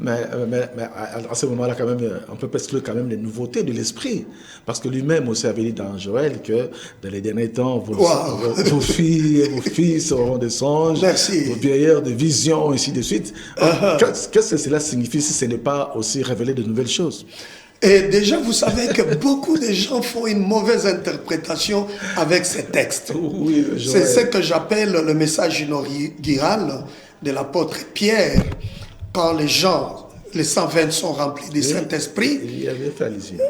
mais à ce moment-là, quand même, on peut exclure quand même les nouveautés de l'esprit. Parce que lui-même aussi avait dit dans Joël que dans les derniers temps, vos filles et vos fils auront des songes, vos vieillards des visions, ainsi de suite. Qu'est-ce que cela signifie si ce n'est pas aussi révéler de nouvelles choses? Et déjà, vous savez que beaucoup de gens font une mauvaise interprétation avec ces textes. Oui, c'est ce que j'appelle le message inaugural de l'apôtre Pierre. Quand les gens, les 120 sont remplis du Saint-Esprit,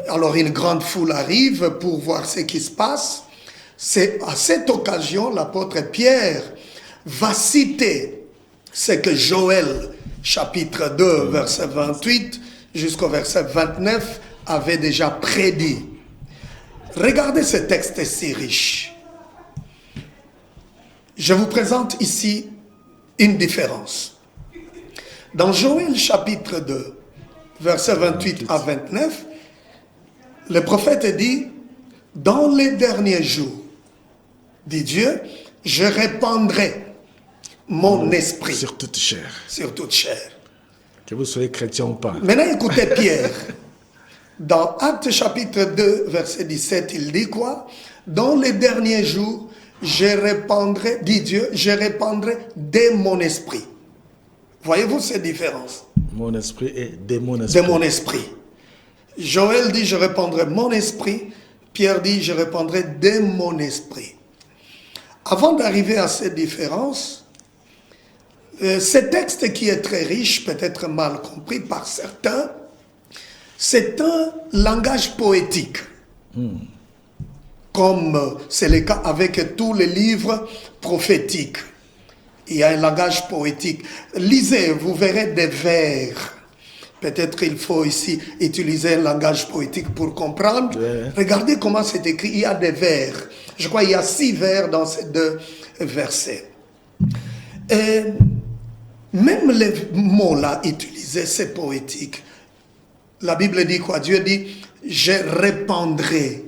alors une grande foule arrive pour voir ce qui se passe. C'est à cette occasion, l'apôtre Pierre va citer ce que Joël, chapitre 2, verset 28, jusqu'au verset 29, avait déjà prédit. Regardez ce texte si riche. Je vous présente ici une différence. Dans Joël chapitre 2, verset 28 à 29, le prophète dit, « Dans les derniers jours, dit Dieu, je répandrai mon esprit sur toute chair. » Sur toute chair. Que vous soyez chrétien ou pas. Maintenant, écoutez Pierre. Dans Actes chapitre 2, verset 17, il dit quoi? Dans les derniers jours, je répandrai, dit Dieu, je répandrai de mon esprit. Voyez-vous cette différence? Mon esprit et de mon esprit. De mon esprit. Joël dit, je répandrai mon esprit. Pierre dit, je répandrai de mon esprit. Avant d'arriver à cette différence, ce texte qui est très riche, peut-être mal compris par certains, c'est un langage poétique. Comme c'est le cas avec tous les livres prophétiques. Il y a un langage poétique. Lisez, vous verrez des vers. Peut-être il faut ici utiliser un langage poétique pour comprendre. Regardez comment c'est écrit. Il y a des vers. Je crois qu'il y a 6 vers dans ces 2 versets. Et même les mots là utilisés, c'est poétique. La Bible dit quoi? Dieu dit, je répandrai.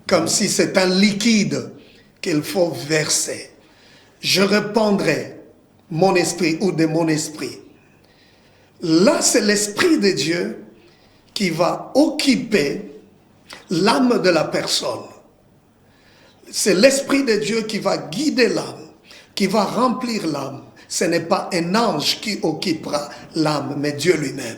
Comme si c'est un liquide qu'il faut verser. Je répandrai mon esprit ou de mon esprit. Là, c'est l'esprit de Dieu qui va occuper l'âme de la personne. C'est l'esprit de Dieu qui va guider l'âme, qui va remplir l'âme. Ce n'est pas un ange qui occupera l'âme, mais Dieu lui-même.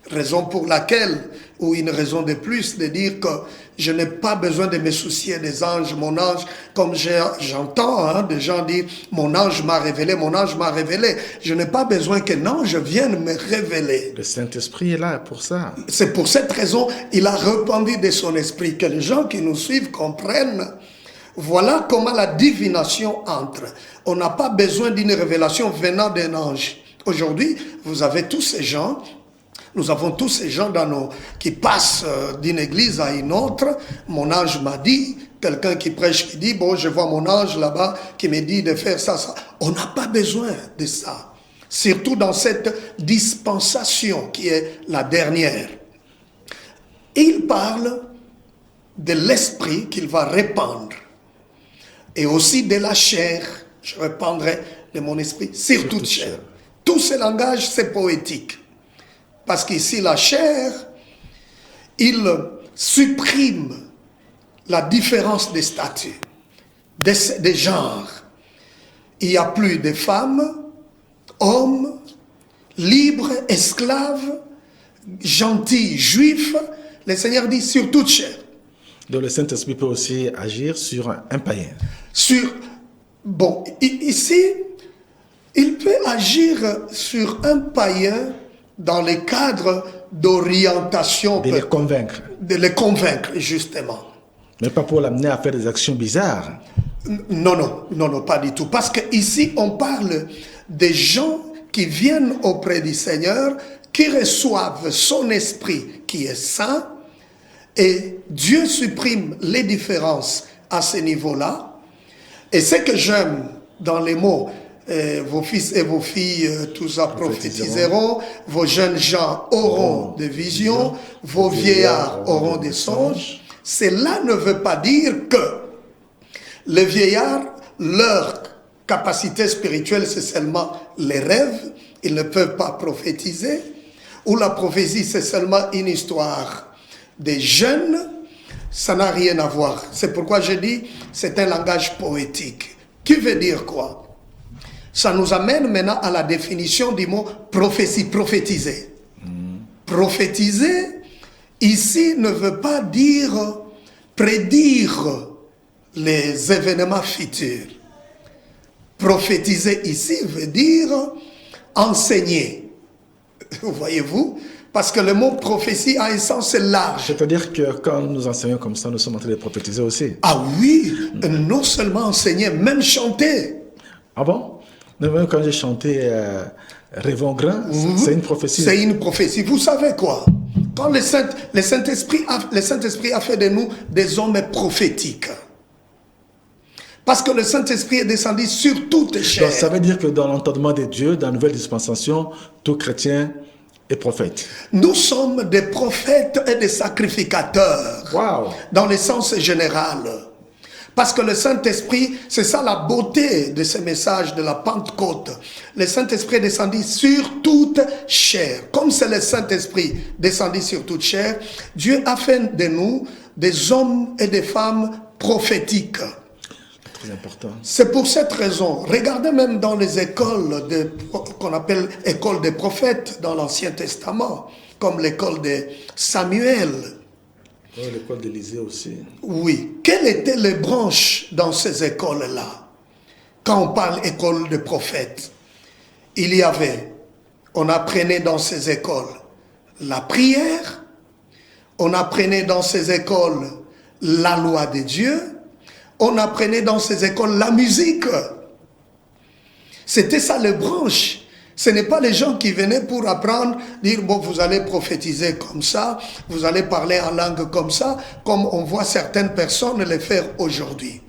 Raison pour laquelle, ou une raison de plus, de dire que je n'ai pas besoin de me soucier des anges. Mon ange, comme j'entends des gens dire, mon ange m'a révélé, mon ange m'a révélé. Je n'ai pas besoin qu'un ange vienne me révéler. Le Saint-Esprit est là pour ça. C'est pour cette raison, il a répandu de son esprit, que les gens qui nous suivent comprennent. Voilà comment la divination entre. On n'a pas besoin d'une révélation venant d'un ange. Aujourd'hui, vous avez tous ces gens. Nous avons tous ces gens qui passent d'une église à une autre. Mon ange m'a dit, quelqu'un qui prêche, qui dit, bon, je vois mon ange là-bas qui me dit de faire ça, ça. On n'a pas besoin de ça. Surtout dans cette dispensation qui est la dernière. Il parle de l'esprit qu'il va répandre. Et aussi de la chair. Je répandrai de mon esprit sur toute chair. Tout ce langage, c'est poétique. Parce qu'ici, la chair, il supprime la différence des statuts, des genres. Il n'y a plus de femmes, hommes, libres, esclaves, gentils, juifs. Le Seigneur dit sur toute chair. Donc le Saint-Esprit peut aussi agir sur un païen. Bon, ici, il peut agir sur un païen dans le cadre d'orientation. De les convaincre. De les convaincre, justement. Mais pas pour l'amener à faire des actions bizarres. Non, pas du tout. Parce qu'ici, on parle des gens qui viennent auprès du Seigneur, qui reçoivent son esprit qui est saint, et Dieu supprime les différences à ce niveau-là. Et ce que j'aime dans les mots, vos fils et vos filles tous prophétiseront, vos jeunes gens auront des visions, vos vieillards auront des songes. Cela ne veut pas dire que les vieillards, leur capacité spirituelle, c'est seulement les rêves, ils ne peuvent pas prophétiser. où la prophétie c'est seulement une histoire des jeunes, ça n'a rien à voir. C'est pourquoi je dis c'est un langage poétique. Qui veut dire quoi? Ça nous amène maintenant à la définition du mot prophétie, prophétiser. Prophétiser, ici, ne veut pas dire prédire les événements futurs. Prophétiser ici veut dire enseigner. Voyez-vous? Parce que le mot prophétie a un sens large. C'est-à-dire que quand nous enseignons comme ça, nous sommes en train de prophétiser aussi. Ah oui, non seulement enseigner, même chanter. Ah bon? Même quand j'ai chanté Rêvons grand, c'est une prophétie. C'est une prophétie. Vous savez quoi? Quand le Saint-Esprit a fait de nous des hommes prophétiques. Parce que le Saint-Esprit est descendu sur toute chair. Donc, ça veut dire que dans l'entendement de Dieu, dans la nouvelle dispensation, tout chrétien est prophète. Nous sommes des prophètes et des sacrificateurs. Wow. Dans le sens général. Parce que le Saint-Esprit, c'est ça la beauté de ce message de la Pentecôte. Le Saint-Esprit est descendu sur toute chair. Comme c'est le Saint-Esprit descendu sur toute chair, Dieu a fait de nous des hommes et des femmes prophétiques. Très important. C'est pour cette raison, regardez même dans les écoles qu'on appelle écoles des prophètes dans l'Ancien Testament, comme l'école de Samuel. Oh, l'école d'Élysée aussi. Oui. Quelles étaient les branches dans ces écoles-là? Quand on parle école de prophètes, on apprenait dans ces écoles la prière, on apprenait dans ces écoles la loi de Dieu, on apprenait dans ces écoles la musique. C'était ça les branches. Ce n'est pas les gens qui venaient pour apprendre, dire, bon, vous allez prophétiser comme ça, vous allez parler en langue comme ça, comme on voit certaines personnes le faire aujourd'hui.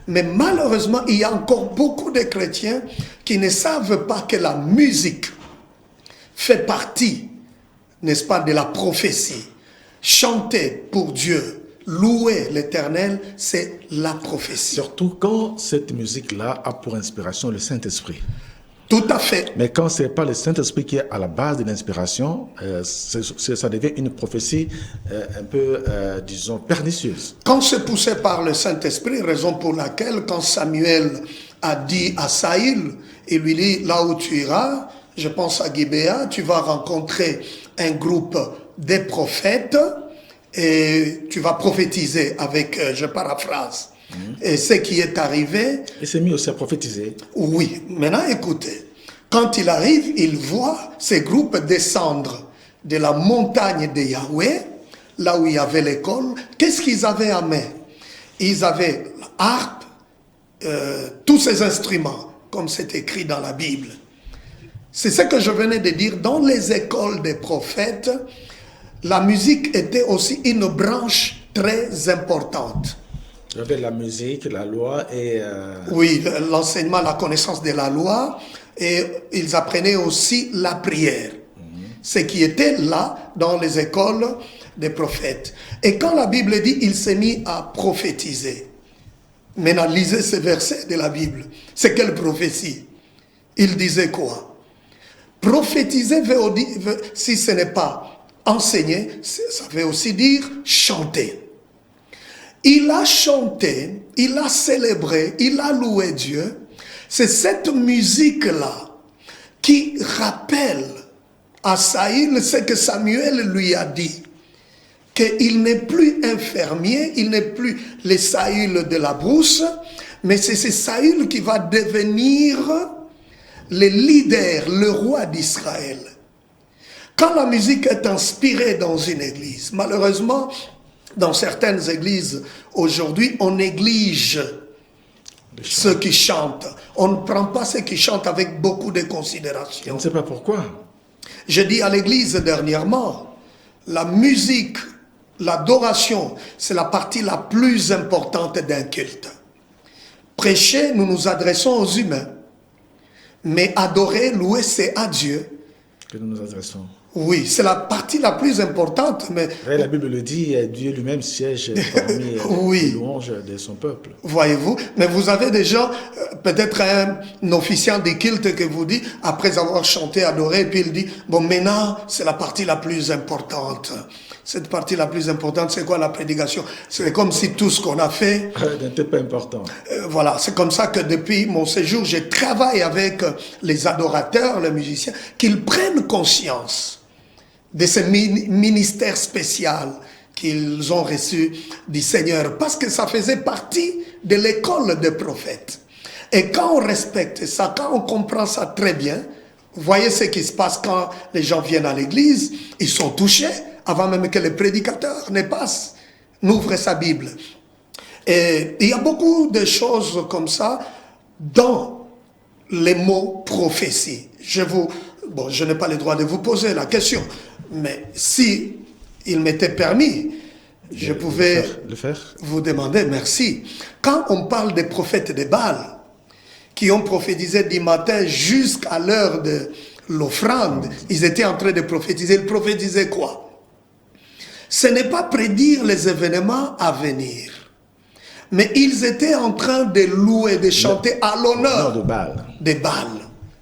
Mais malheureusement, il y a encore beaucoup de chrétiens qui ne savent pas que la musique fait partie, n'est-ce pas, de la prophétie. Chanter pour Dieu, louer l'Éternel, c'est la prophétie. Surtout quand cette musique-là a pour inspiration le Saint-Esprit. Tout à fait. Mais quand ce n'est pas le Saint-Esprit qui est à la base de l'inspiration, ça devient une prophétie un peu, disons, pernicieuse. Quand c'est poussé par le Saint-Esprit, raison pour laquelle quand Samuel a dit à Saïl, il lui dit, là où tu iras, je pense à Gibéa, tu vas rencontrer un groupe de prophètes et tu vas prophétiser avec, je paraphrase. Et ce qui est arrivé... Il s'est mis aussi à prophétiser. Oui. Maintenant, écoutez. Quand il arrive, il voit ces groupes descendre de la montagne de Yahweh, là où il y avait l'école. Qu'est-ce qu'ils avaient à main? Ils avaient la harpe, tous ces instruments, comme c'est écrit dans la Bible. C'est ce que je venais de dire. Dans les écoles des prophètes, la musique était aussi une branche très importante. Il y avait la musique, la loi et... Oui, l'enseignement, la connaissance de la loi. Et ils apprenaient aussi la prière. Ce qui était là dans les écoles des prophètes. Et quand la Bible dit, il s'est mis à prophétiser. Maintenant, lisez ce verset de la Bible. C'est quelle prophétie? Il disait quoi? Prophétiser veut dire, si ce n'est pas enseigner, ça veut aussi dire chanter. Il a chanté, il a célébré, il a loué Dieu. C'est cette musique-là qui rappelle à Saïl ce que Samuel lui a dit. Qu'il n'est plus un fermier, il n'est plus le Saül de la brousse, mais c'est Saül qui va devenir le leader, le roi d'Israël. Quand la musique est inspirée dans une église, malheureusement, dans certaines églises aujourd'hui, on néglige ceux qui chantent. On ne prend pas ceux qui chantent avec beaucoup de considération. Je ne sais pas pourquoi. Je dis à l'église dernièrement, la musique, l'adoration, c'est la partie la plus importante d'un culte. Prêcher, nous nous adressons aux humains. Mais adorer, louer, c'est à Dieu. que nous nous adressons. Oui, c'est la partie la plus importante. Mais la Bible le dit, Dieu lui-même siège parmi les louanges de son peuple. Voyez-vous, mais vous avez des gens, peut-être un officiant des cultes que vous dit, après avoir chanté, adoré, puis il dit, bon maintenant, c'est la partie la plus importante. Cette partie la plus importante, c'est quoi la prédication? C'est comme si tout ce qu'on a fait n'était pas important. Voilà, c'est comme ça que depuis mon séjour, je travaille avec les adorateurs, les musiciens, qu'ils prennent conscience de ce ministère spécial qu'ils ont reçu du Seigneur, parce que ça faisait partie de l'école des prophètes. Et quand on respecte ça, quand on comprend ça très bien, vous voyez ce qui se passe quand les gens viennent à l'église, ils sont touchés avant même que le prédicateur ne passe, n'ouvre sa Bible. Et il y a beaucoup de choses comme ça dans les mots prophétie. Je n'ai pas le droit de vous poser la question, mais si il m'était permis, je pouvais le faire. Vous demander, merci. Quand on parle des prophètes de Baal, qui ont prophétisé du matin jusqu'à l'heure de l'offrande, ils étaient en train de prophétiser. Ils prophétisaient quoi? Ce n'est pas prédire les événements à venir, mais ils étaient en train de louer, de chanter à l'honneur de Baal.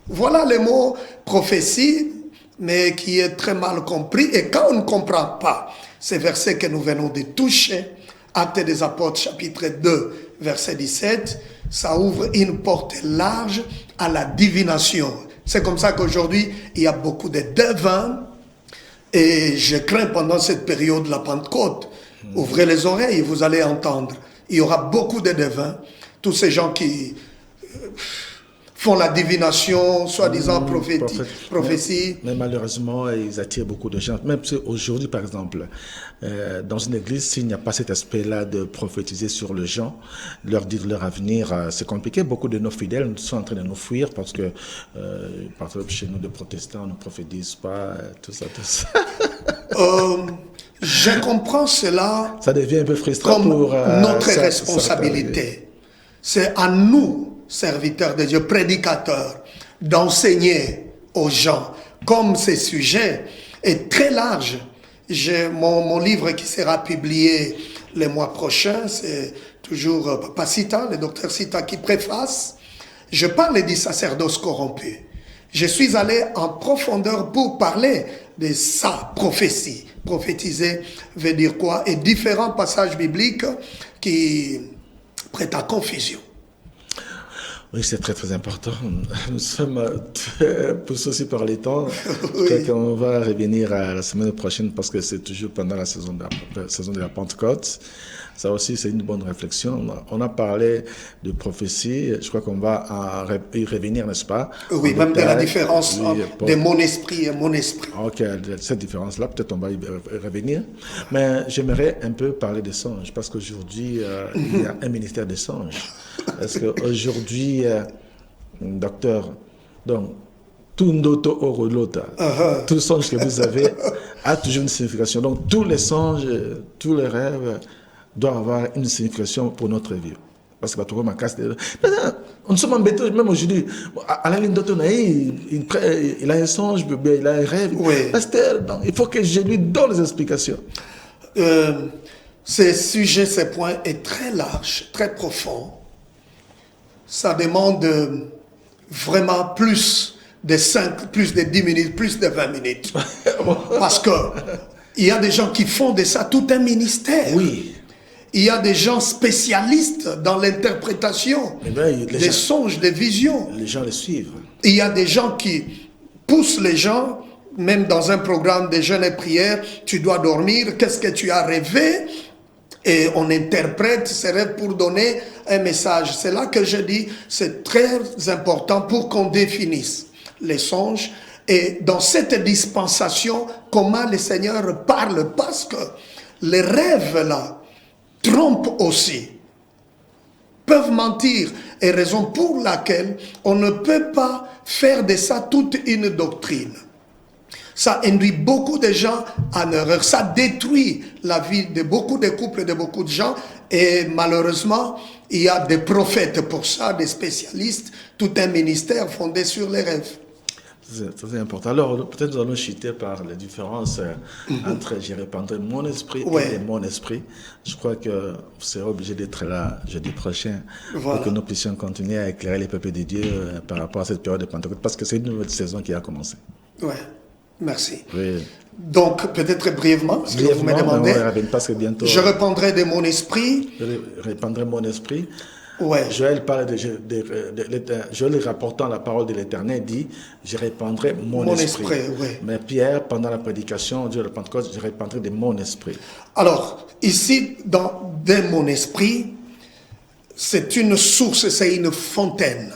Voilà le mot prophétie, mais qui est très mal compris. Et quand on ne comprend pas ces versets que nous venons de toucher, Actes des Apôtres, chapitre 2, verset 17, ça ouvre une porte large à la divination. C'est comme ça qu'aujourd'hui, il y a beaucoup de devins. Et je crains pendant cette période de la Pentecôte, ouvrez les oreilles, vous allez entendre. Il y aura beaucoup de devins, tous ces gens qui font la divination, soi-disant prophétie. Mais malheureusement, ils attirent beaucoup de gens. Même aujourd'hui, par exemple, dans une église, s'il n'y a pas cet aspect-là de prophétiser sur les gens, leur dire leur avenir, c'est compliqué. Beaucoup de nos fidèles sont en train de nous fuir parce que, par exemple, chez nous, les protestants, on ne prophétise pas, tout ça. Je comprends cela. Ça devient un peu frustrant comme pour notre responsabilité. C'est à nous, serviteurs de Dieu, prédicateurs, d'enseigner aux gens. Comme ce sujet est très large, mon livre qui sera publié le mois prochain, c'est toujours Papa Sita, le docteur Sita qui préface. Je parle du sacerdoce corrompu. Je suis allé en profondeur pour parler de sa prophétie. Prophétiser veut dire quoi? Et différents passages bibliques qui prêtent à confusion. Oui, c'est très très important. Nous sommes poussés aussi par les temps. Oui. On va revenir à la semaine prochaine parce que c'est toujours pendant la saison de la Pentecôte. Ça aussi, c'est une bonne réflexion. On a parlé de prophétie. Je crois qu'on va y revenir, n'est-ce pas? Oui, même de la différence de mon esprit et mon esprit. Ok, cette différence-là, peut-être on va y revenir. Mais j'aimerais un peu parler des songes parce qu'aujourd'hui, il y a un ministère des songes. Parce qu'aujourd'hui, docteur, donc, tout ndoto orolota, tout songe que vous avez a toujours une signification. Donc, tous les songes, tous les rêves doivent avoir une signification pour notre vie. Parce que on nous sommes embêtés, même aujourd'hui. Alain Lindoto, il a un songe, il a un rêve. Oui. Pasteur, donc, il faut que je lui donne les explications. Ce sujet, ce point est très large, très profond. Ça demande vraiment plus de 5, plus de 10 minutes, plus de 20 minutes. Parce que il y a des gens qui font de ça tout un ministère. Oui. Il y a des gens spécialistes dans l'interprétation des songes, des visions. Les gens les suivent. Il y a des gens qui poussent les gens, même dans un programme de jeûne et prière, tu dois dormir, qu'est-ce que tu as rêvé? Et on interprète ces rêves pour donner un message. C'est là que je dis, c'est très important pour qu'on définisse les songes. Et dans cette dispensation, comment le Seigneur parle, parce que les rêves là trompent aussi, peuvent mentir, et raison pour laquelle on ne peut pas faire de ça toute une doctrine. Ça induit beaucoup de gens en erreur, ça détruit la vie de beaucoup de couples, de beaucoup de gens, et malheureusement, il y a des prophètes pour ça, des spécialistes, tout un ministère fondé sur les rêves. C'est important. Alors, peut-être nous allons chuter par les différences entre je répandrai mon esprit et mon esprit. Je crois que vous serez obligé d'être là jeudi prochain pour que nous puissions continuer à éclairer les peuples de Dieu par rapport à cette période de Pentecôte, parce que c'est une nouvelle saison qui a commencé. Oui, merci. Oui. Donc, peut-être brièvement, ce que vous me demandez, parce que bientôt, je répandrai de mon esprit. Je répandrai mon esprit. Ouais. Joël parle Joël rapportant la parole de l'Éternel dit je répandrai mon esprit. Ouais. Mais Pierre, pendant la prédication de la Pentecôte, je répandrai de mon esprit. Alors, ici, de mon esprit, c'est une source, c'est une fontaine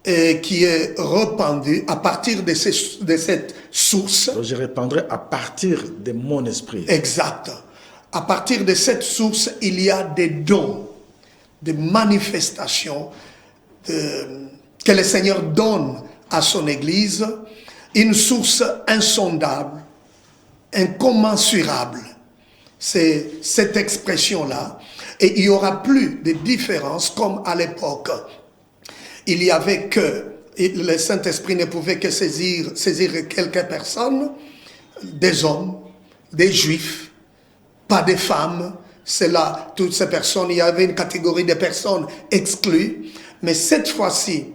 qui est répandue à partir de cette source. Donc, je répandrai à partir de mon esprit. Exact. À partir de cette source, il y a des dons, des manifestations que le Seigneur donne à son Église, une source insondable, incommensurable. C'est cette expression-là. Et il n'y aura plus de différence comme à l'époque. Il n'y avait que, le Saint-Esprit ne pouvait que saisir quelques personnes, des hommes, des juifs, pas des femmes. C'est là, toutes ces personnes, il y avait une catégorie de personnes exclues. Mais cette fois-ci,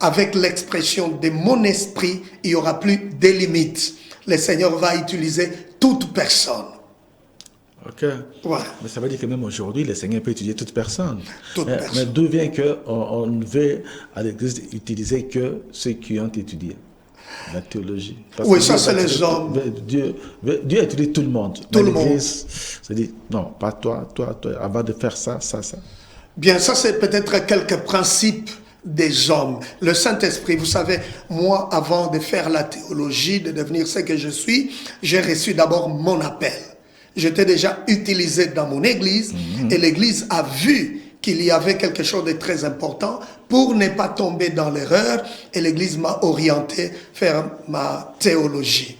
avec l'expression de mon esprit, il n'y aura plus de limites. Le Seigneur va utiliser toute personne. Ok. Ouais. Mais ça veut dire que même aujourd'hui, le Seigneur peut utiliser toute personne. Personne. Mais d'où vient qu'on ne veut à l'Église utiliser que ceux qui ont étudié la théologie? Parce oui, que ça c'est les hommes. Dieu étudie tout le monde. Tout mais le l'Église se dit, non, pas toi, avant de faire ça. Bien, ça c'est peut-être quelques principes des hommes. Le Saint-Esprit, vous savez, moi, avant de faire la théologie, de devenir ce que je suis, j'ai reçu d'abord mon appel. J'étais déjà utilisé dans mon église et l'église a vu qu'il y avait quelque chose de très important pour ne pas tomber dans l'erreur et l'église m'a orienté vers ma théologie.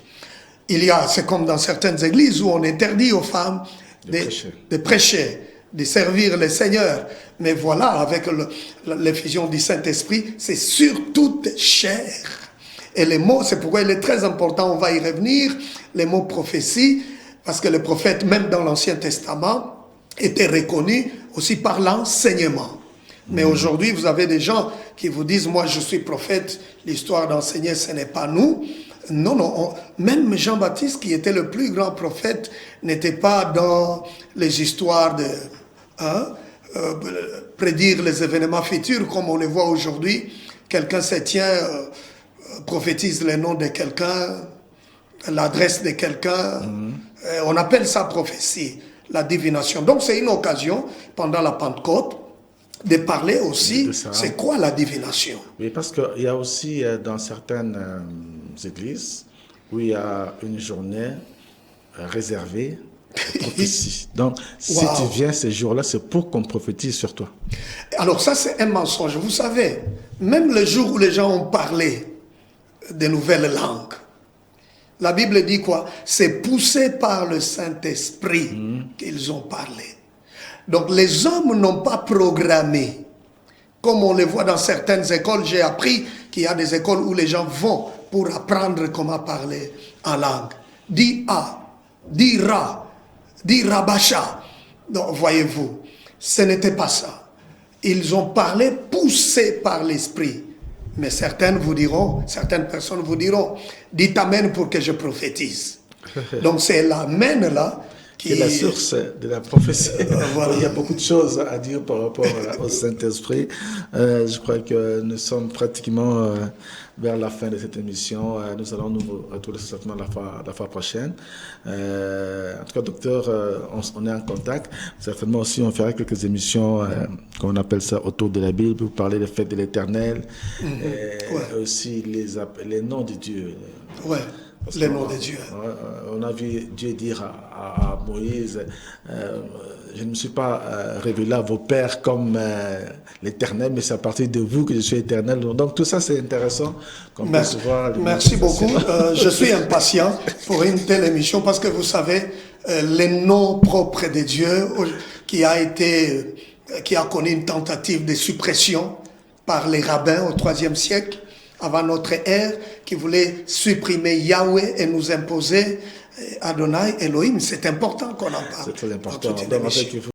C'est comme dans certaines églises où on interdit aux femmes de prêcher, de servir le Seigneur. Mais voilà, avec l'effusion du Saint-Esprit, c'est sur toute chair. Et les mots, c'est pourquoi il est très important, on va y revenir, les mots prophétie, parce que le prophète, même dans l'Ancien Testament, était reconnu aussi par l'enseignement. Mais aujourd'hui, vous avez des gens qui vous disent, moi je suis prophète, l'histoire d'enseigner, ce n'est pas nous. Non, même Jean-Baptiste, qui était le plus grand prophète, n'était pas dans les histoires de prédire les événements futurs, comme on les voit aujourd'hui. Quelqu'un se tient, prophétise le nom de quelqu'un, l'adresse de quelqu'un. On appelle ça prophétie, la divination. Donc c'est une occasion, pendant la Pentecôte, de parler aussi, c'est quoi la divination? Oui, parce qu'il y a aussi dans certaines églises où il y a une journée réservée aux prophéties. Donc si tu viens ces jours-là, c'est pour qu'on prophétise sur toi. Alors ça c'est un mensonge. Vous savez, même le jour où les gens ont parlé de nouvelles langues, la Bible dit quoi? C'est poussé par le Saint-Esprit qu'ils ont parlé. Donc les hommes n'ont pas programmé. Comme on le voit dans certaines écoles, j'ai appris qu'il y a des écoles où les gens vont pour apprendre comment parler en langue. Dis A, dis Ra, dis Rabacha. Donc voyez-vous, ce n'était pas ça. Ils ont parlé poussés par l'Esprit. Mais certaines personnes vous diront, dites Amen pour que je prophétise. Donc c'est l'Amen là qui est la source de la prophétie. Voilà. Il y a beaucoup de choses à dire par rapport au Saint-Esprit. Je crois que nous sommes pratiquement vers la fin de cette émission. Nous allons nous retrouver certainement la fois prochaine. En tout cas, docteur, on est en contact. Certainement aussi, on fera quelques émissions, comme on appelle ça, autour de la Bible, pour parler des fêtes de l'Éternel, et aussi les noms de Dieu. Ouais. Les noms de Dieu. On a vu Dieu dire à Moïse, je ne me suis pas révélé à vos pères comme l'Éternel, mais c'est à partir de vous que je suis éternel. Donc tout ça c'est intéressant. Merci beaucoup. Je suis impatient pour une telle émission parce que vous savez, les noms propres de Dieu qui a connu une tentative de suppression par les rabbins au IIIe siècle, avant notre ère qui voulait supprimer Yahweh et nous imposer Adonai, Elohim. C'est important qu'on en parle. C'est très important.